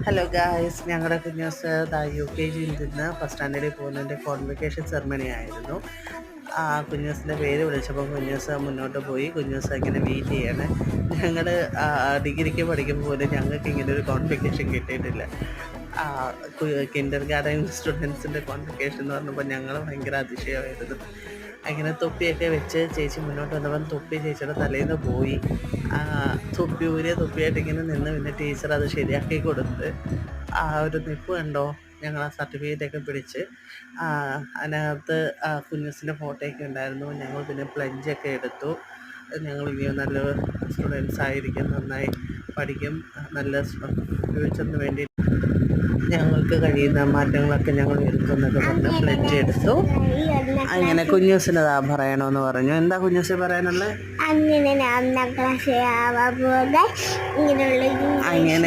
Hello guys, ഞങ്ങളുടെ കുഞ്ഞൂസ് UKGയിൽ നിന്ന് first സ്റ്റാൻഡേർഡിൽ പോകുന്നതിൻ്റെ കോൺവെക്കേഷൻ സെറമണി ആയിരുന്നു. കുഞ്ഞൂസിൻ്റെ പേര് വിളിച്ചപ്പോൾ കുഞ്ഞൂസ് മുന്നോട്ട് പോയി. കുഞ്ഞൂസ് ഇങ്ങനെ വെയിറ്റ് ചെയ്യണേ. ഞങ്ങൾ ഡിഗ്രിക്ക് പഠിക്കുമ്പോൾ പോലും ഞങ്ങൾക്ക് ഇങ്ങനെ ഒരു കോൺവെക്കേഷൻ കിട്ടിയിട്ടില്ല. കിൻഡർ ഗാർഡൻ സ്റ്റുഡൻസിൻ്റെ കോൺവെക്കേഷൻ എന്ന് പറഞ്ഞപ്പോൾ ഞങ്ങൾ ഭയങ്കര അതിശയമായിരുന്നു. അങ്ങനെ തൊപ്പിയൊക്കെ വെച്ച് ചേച്ചി മുന്നോട്ട് വന്നപ്പം തൊപ്പി ചേച്ചിയുടെ തലേന്ന് പോയി. തൊപ്പി ഊരിയ തൊപ്പിയായിട്ട് ഇങ്ങനെ നിന്ന് പിന്നെ ടീച്ചർ അത് ശരിയാക്കി കൊടുത്ത് ഒരു നിപ്പ് കണ്ടോ. ഞങ്ങൾ ആ സർട്ടിഫിക്കറ്റൊക്കെ പിടിച്ച് അതിനകത്ത് കുഞ്ഞൂസിൻ്റെ ഫോട്ടോയൊക്കെ ഉണ്ടായിരുന്നു. ഞങ്ങൾ പിന്നെ പ്ലഞ്ചൊക്കെ എടുത്തു. ഞങ്ങൾ ഇനിയും നല്ല സ്റ്റുഡൻസ് ആയിരിക്കും, നന്നായി പഠിക്കും, നല്ല ഫ്യൂച്ചറിന് വേണ്ടി ഞങ്ങൾക്ക് കഴിയുന്ന മാറ്റങ്ങളൊക്കെ ഞങ്ങൾ വരുത്തുന്നൊക്കെ പറഞ്ഞ് പ്ലഞ്ച് എടുത്തു. അങ്ങനെ കുഞ്ഞൂസിനതാ പറയണമെന്ന് പറഞ്ഞു. എന്താ കുഞ്ഞൂസ് പറയാനുള്ളത്? അങ്ങനെ